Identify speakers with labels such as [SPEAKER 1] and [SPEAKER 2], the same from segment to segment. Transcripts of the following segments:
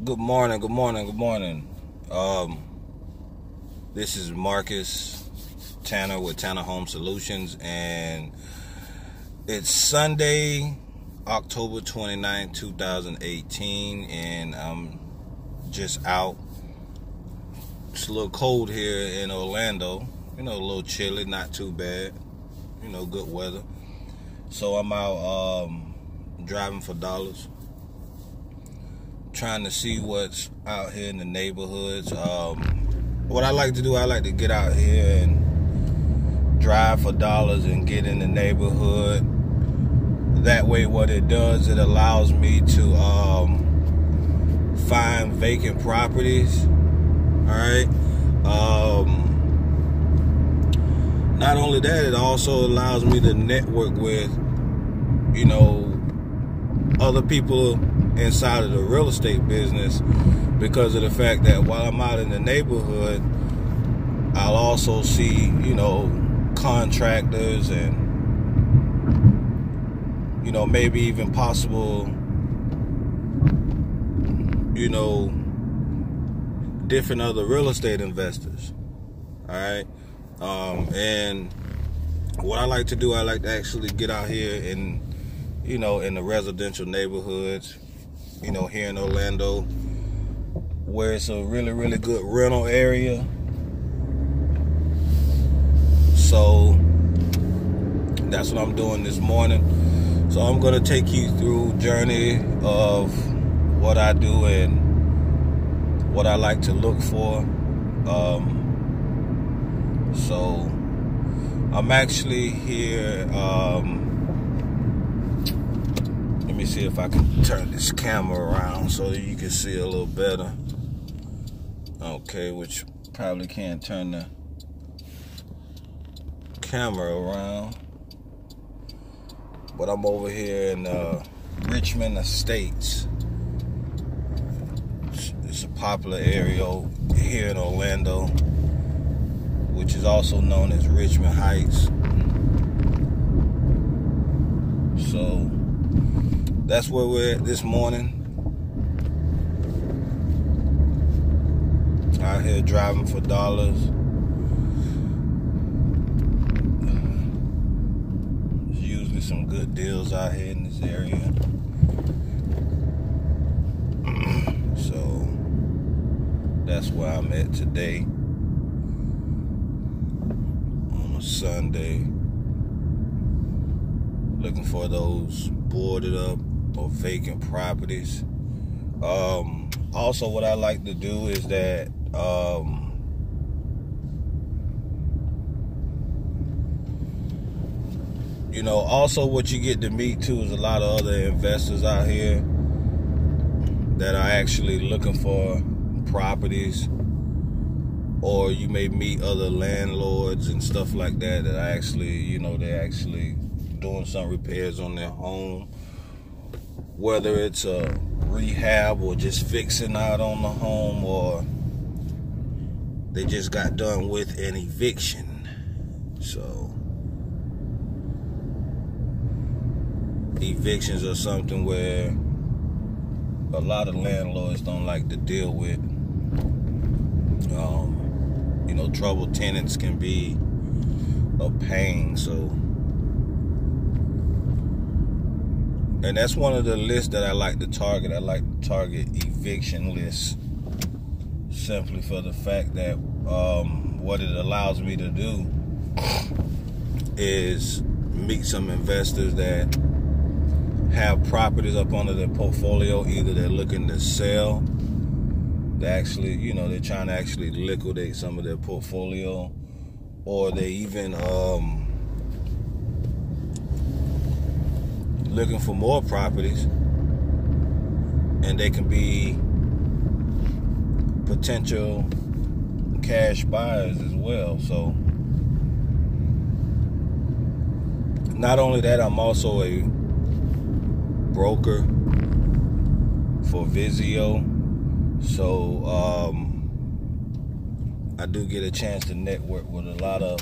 [SPEAKER 1] Good morning. This is Marcus Tanner with Tanner Home Solutions, and it's Sunday, October 29, 2018, and I'm just out. It's a little cold here in Orlando, a little chilly, not too bad, good weather. So I'm out driving for dollars, trying to see what's out here in the neighborhoods. What I like to do, I like to get out here and drive for dollars and get in the neighborhood. That way, what it does, it allows me to find vacant properties. All right. Not only that, it also allows me to network with, other people inside of the real estate business, because of the fact that while I'm out in the neighborhood, I'll also see, contractors and, maybe even possible, different other real estate investors. All right. And what I like to do, I like to actually get out here and, in the residential neighborhoods, here in Orlando, where it's a really, really good rental area. So that's what I'm doing this morning. So I'm going to take you through a journey of what I do and what I like to look for. So I'm actually here. Let me see if I can turn this camera around so that you can see a little better. Okay, which probably can't turn the camera around. But I'm over here in Richmond Estates. It's a popular area here in Orlando, which is also known as Richmond Heights. So that's where we're at this morning. Out here driving for dollars. There's usually some good deals out here in this area. So that's where I'm at today on a Sunday, looking for those boarded up or vacant properties. Also, what I like to do is that also what you get to meet too is a lot of other investors out here that are actually looking for properties, or you may meet other landlords and stuff like that that are actually, they're actually doing some repairs on their home, whether it's a rehab or just fixing out on the home, or they just got done with an eviction. So evictions are something where a lot of landlords don't like to deal with. Troubled tenants can be a pain. So, and that's one of the lists that I like to target. I like to target eviction lists, simply for the fact that what it allows me to do is meet some investors that have properties up under their portfolio. Either they're looking to sell, they actually, they're trying to actually liquidate some of their portfolio, or they even looking for more properties, and they can be potential cash buyers as well. So not only that, I'm also a broker for Visio. So I do get a chance to network with a lot of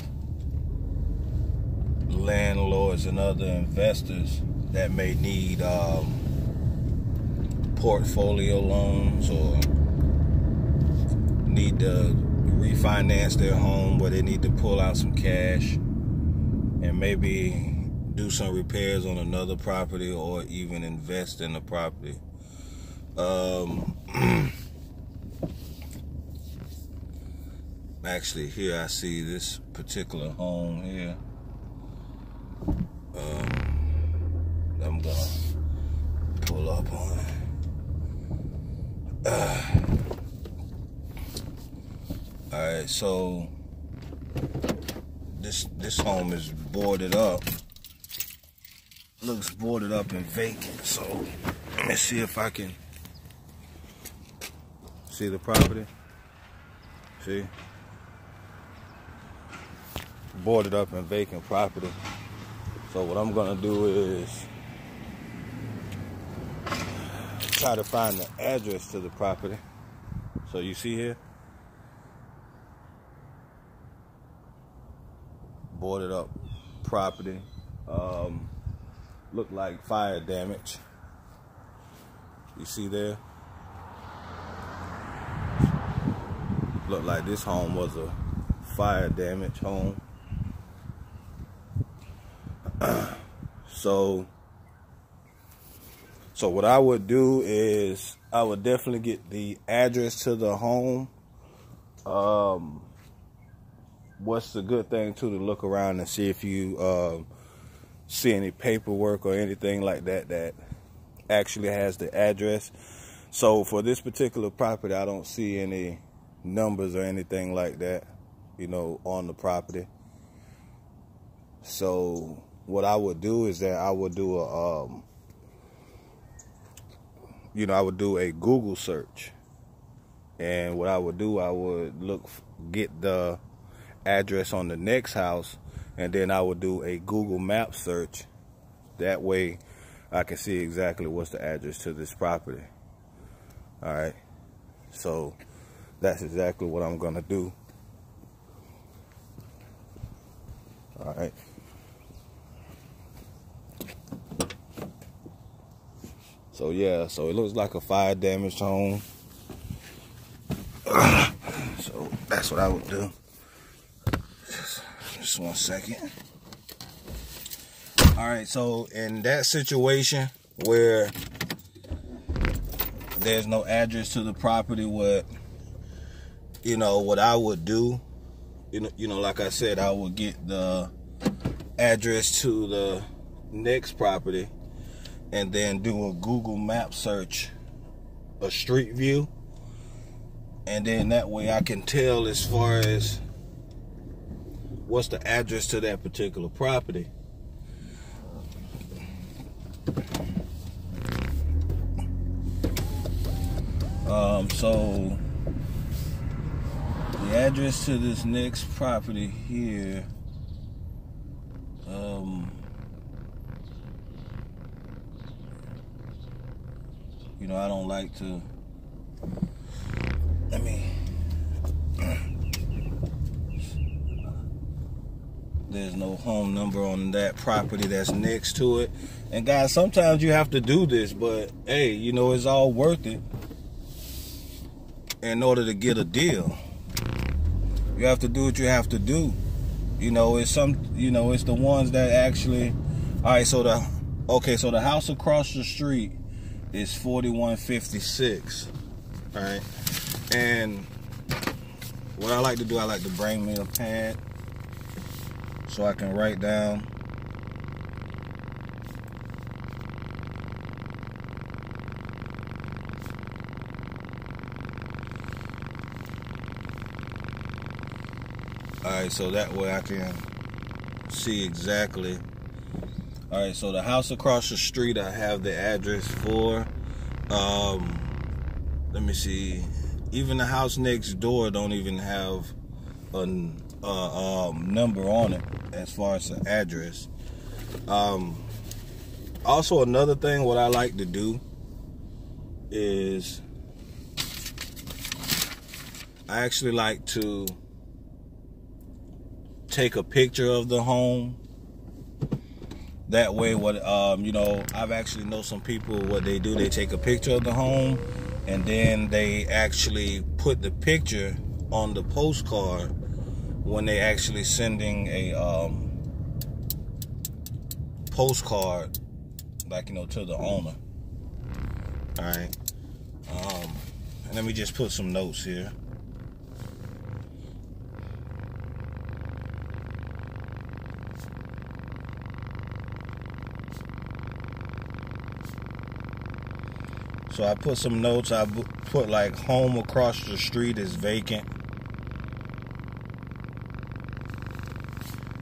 [SPEAKER 1] landlords and other investors that may need portfolio loans or need to refinance their home where they need to pull out some cash and maybe do some repairs on another property or even invest in the property. Actually, here I see this particular home here. I'm gonna pull up on it. Alright, so this home is boarded up. Looks boarded up and vacant. So let me see if I can see the property. See? Boarded up and vacant property. So what I'm gonna do is try to find the address to the property. So you see here, boarded up property. Look like fire damage. You see there? Look like this home was a fire damage home. So what I would do is I would definitely get the address to the home. What's the good thing too, to look around and see if you see any paperwork or anything like that that actually has the address. So for this particular property, I don't see any numbers or anything like that, you know, on the property. So what I would do is that I would do a I would do a Google search, and what I would do, I would get the address on the next house, and then I would do a Google map search. That way I can see exactly what's the address to this property. All right, so that's exactly what I'm gonna do. All right. So yeah, so it looks like a fire damaged home. So that's what I would do. Just 1 second. All right, so in that situation where there's no address to the property, what I would do, like I said, I would get the address to the next property and then do a Google map search, a street view, and then that way I can tell as far as what's the address to that particular property. So the address to this next property here, I don't like to, there's no home number on that property that's next to it. And guys, sometimes you have to do this, but hey, it's all worth it in order to get a deal. You have to do what you have to do. It's the ones that actually, all right, so the house across the street is 4156. All right. And what I like to do, I like to bring me a pad so I can write down. All right, so that way I can see exactly. All right, so the house across the street, I have the address for. Let me see. Even the house next door don't even have a number on it as far as the address. Also, another thing, what I like to do is I actually like to take a picture of the home, That way, I've actually know some people, what they do, they take a picture of the home, and then they actually put the picture on the postcard when they actually sending a postcard, to the owner. All right. And let me just put some notes here. So I put some notes. I put like home across the street is vacant.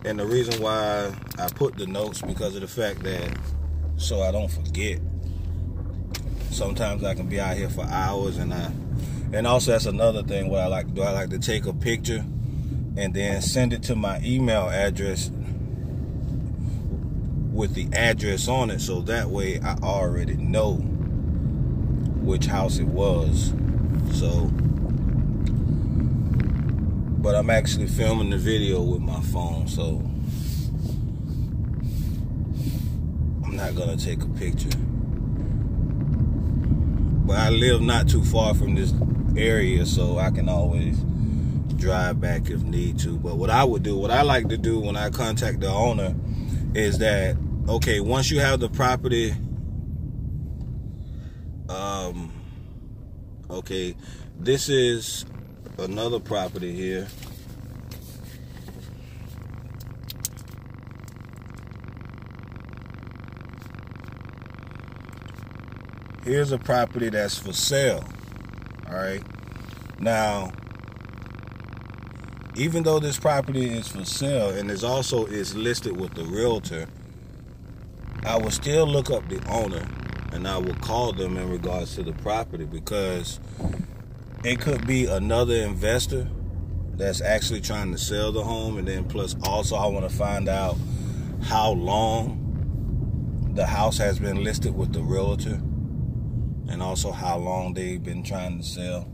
[SPEAKER 1] And the reason why I put the notes, because of the fact that, so I don't forget. Sometimes I can be out here for hours, and also that's another thing. What I like to do, I like to take a picture and then send it to my email address with the address on it, so that way I already know which house it was. So, but I'm actually filming the video with my phone, so I'm not gonna take a picture. But I live not too far from this area, so I can always drive back if need to. But what I like to do when I contact the owner is that, okay, once you have the property, okay, this is another property here. Here's a property that's for sale. All right. Now, even though this property is for sale and is listed with the realtor, I will still look up the owner and I will call them in regards to the property, because it could be another investor that's actually trying to sell the home. And then plus also I want to find out how long the house has been listed with the realtor, and also how long they've been trying to sell.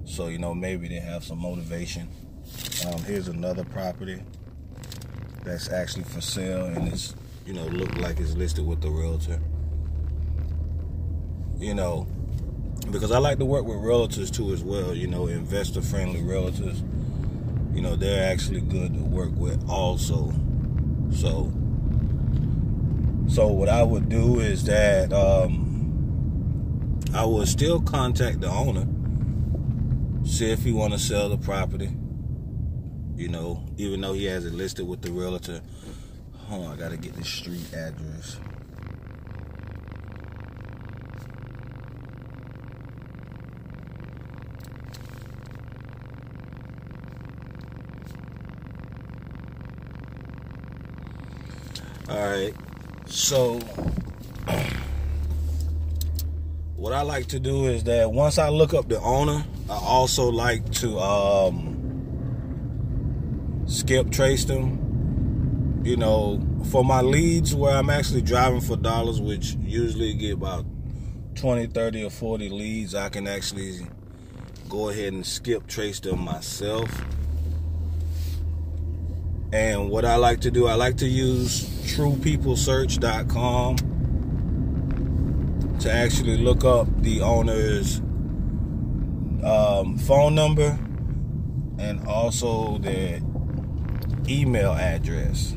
[SPEAKER 1] So, maybe they have some motivation. Here's another property that's actually for sale, and it's, look like it's listed with the realtor. Because I like to work with realtors too as well, investor-friendly realtors. They're actually good to work with also. So what I would do is that I would still contact the owner, see if he want to sell the property, even though he has it listed with the realtor. Hold on, I got to get the street address. All right, so what I like to do is that once I look up the owner, I also like to skip trace them. For my leads where I'm actually driving for dollars, which usually get about 20, 30, or 40 leads, I can actually go ahead and skip trace them myself. And what I like to do, I like to use truepeoplesearch.com to actually look up the owner's phone number and also their email address.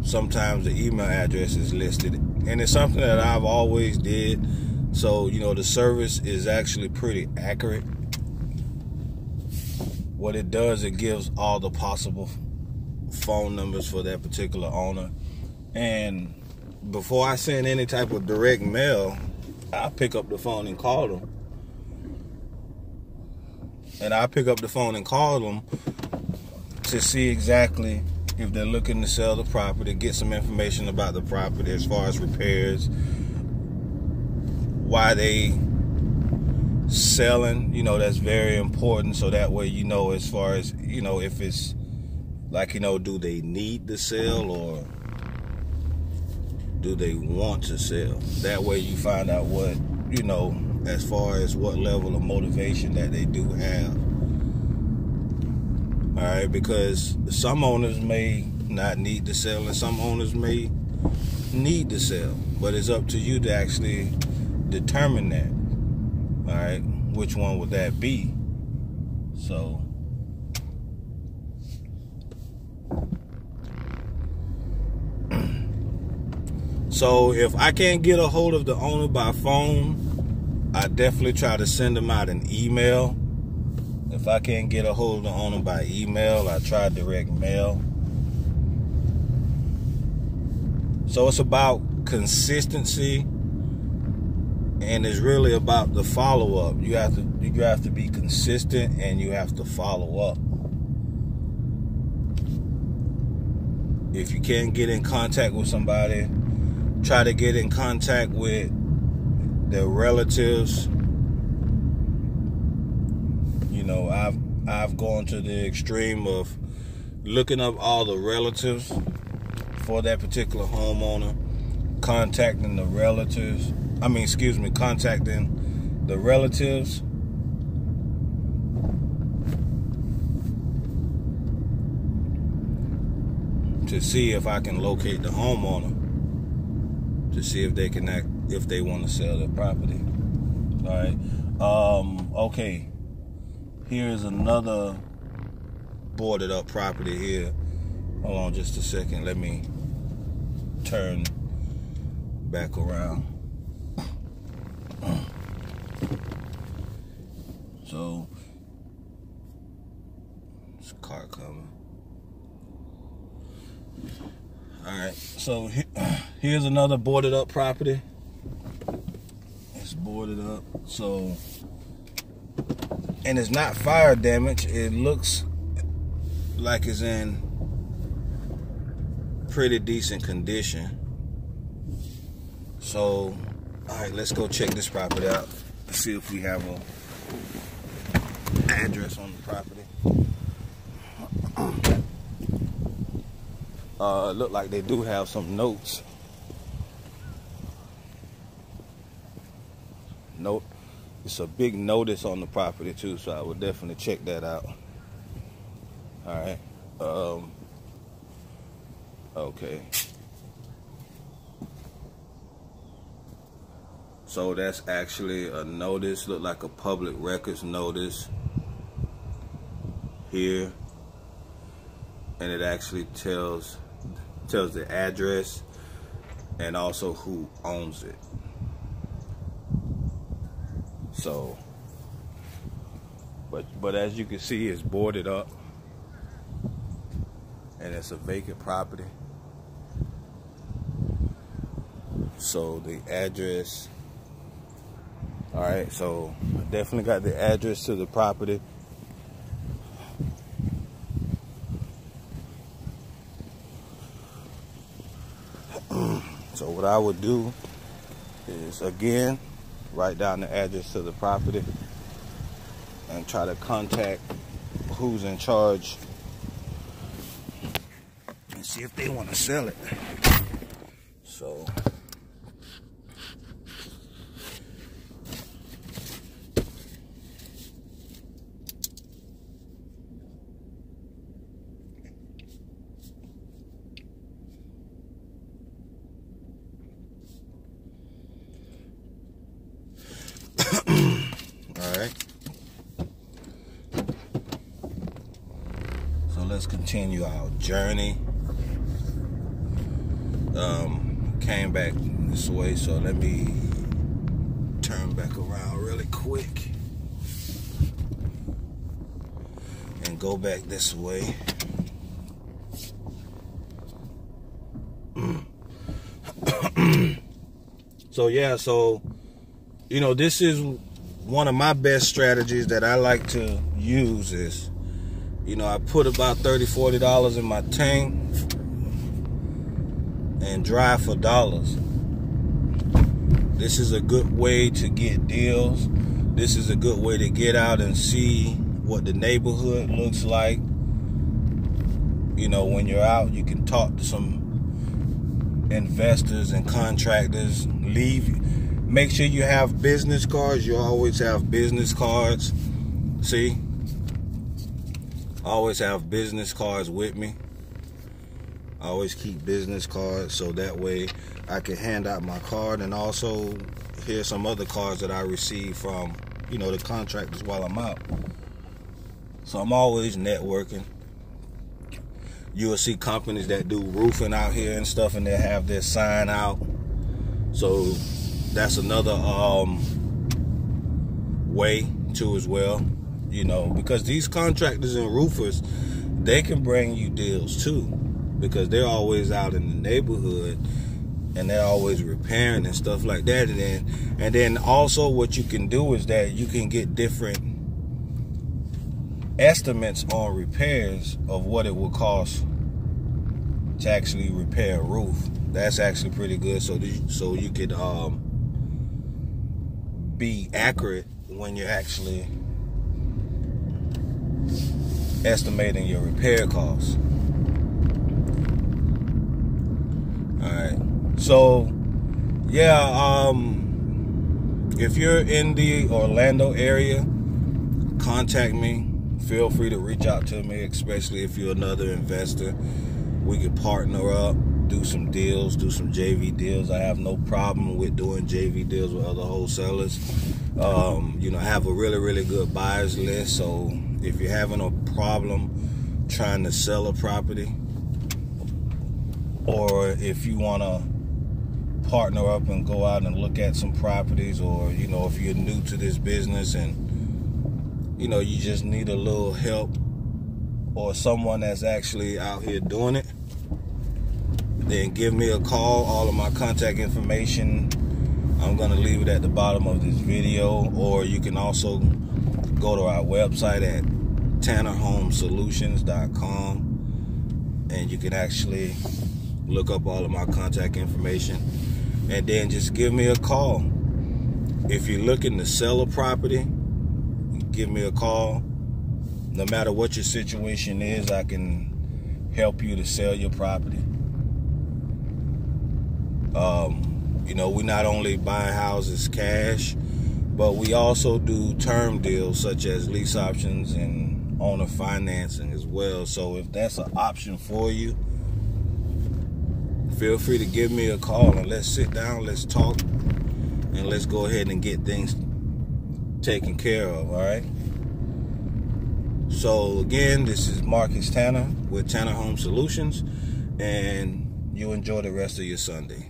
[SPEAKER 1] Sometimes the email address is listed, and it's something that I've always did. So, the service is actually pretty accurate. What it does, it gives all the possible phone numbers for that particular owner. And before I send any type of direct mail, I pick up the phone and call them. And I pick up the phone and call them to see exactly if they're looking to sell the property, get some information about the property as far as repairs, why they selling, that's very important. So that way, as far as, if it's like, do they need to sell or do they want to sell? That way you find out what, as far as what level of motivation that they do have. All right, because some owners may not need to sell, and some owners may need to sell, but it's up to you to actually determine that. All right, which one would that be? So if I can't get a hold of the owner by phone, I definitely try to send them out an email. If I can't get a hold of the owner by email, I try direct mail. So it's about consistency, and it's really about the follow-up. You have to be consistent, and you have to follow up. If you can't get in contact with somebody, try to get in contact with their relatives. You know, I've gone to the extreme of looking up all the relatives for that particular homeowner, contacting the relatives. Contacting the relatives. To see if I can locate the homeowner, to see if they want to sell their property. All right. Okay. Here's another boarded up property here. Hold on just a second. Let me turn back around. So, there's a car coming. Alright, so here's another boarded up property. It's boarded up, so, and it's not fire damage. It looks like it's in pretty decent condition. So, alright, let's go check this property out. Let's see if we have a address on the property. Look like they do have some notes. Note, it's a big notice on the property too, so I would definitely check that out. All right. Okay. So that's actually a notice. Look like a public records notice here, and it actually tells the address and also who owns it. So, but as you can see, it's boarded up, and it's a vacant property. So the address. All right, so I definitely got the address to the property. So what I would do is, again, write down the address to the property and try to contact who's in charge and see if they want to sell it. So let's continue our journey. Came back this way, so let me turn back around really quick and go back this way. So yeah, so you know, this is one of my best strategies that I like to use is, you know, I put about $30-40 in my tank and drive for dollars. This is a good way to get deals. This is a good way to get out and see what the neighborhood looks like. You know, when you're out, you can talk to some investors and contractors. Make sure you have business cards. You always have business cards. See? I always have business cards with me. I always keep business cards, so that way I can hand out my card, and also here's some other cards that I receive from, the contractors while I'm out. So I'm always networking. You will see companies that do roofing out here and stuff, and they have their sign out. So that's another way too as well, because these contractors and roofers, they can bring you deals too, because they're always out in the neighborhood and they're always repairing and stuff like that. And then also what you can do is that you can get different estimates on repairs of what it will cost to actually repair a roof. That's actually pretty good, so you could be accurate when you're actually estimating your repair costs. Alright, so yeah, if you're in the Orlando area, contact me. Feel free to reach out to me, especially if you're another investor. We could partner up, do some deals, do some JV deals. I have no problem with doing JV deals with other wholesalers. I have a really, really good buyers list. So if you're having a problem trying to sell a property, or if you want to partner up and go out and look at some properties, or, if you're new to this business and, you just need a little help, or someone that's actually out here doing it, then give me a call. All of my contact information, I'm going to leave it at the bottom of this video, or you can also go to our website at tannerhomesolutions.com, and you can actually look up all of my contact information, and then just give me a call. If you're looking to sell a property, give me a call. No matter what your situation is, I can help you to sell your property. We not only buy houses cash, but we also do term deals such as lease options and owner financing as well. So if that's an option for you, feel free to give me a call and let's sit down, let's talk, and let's go ahead and get things taken care of, all right? So again, this is Marcus Tanner with Tanner Home Solutions, and you enjoy the rest of your Sunday.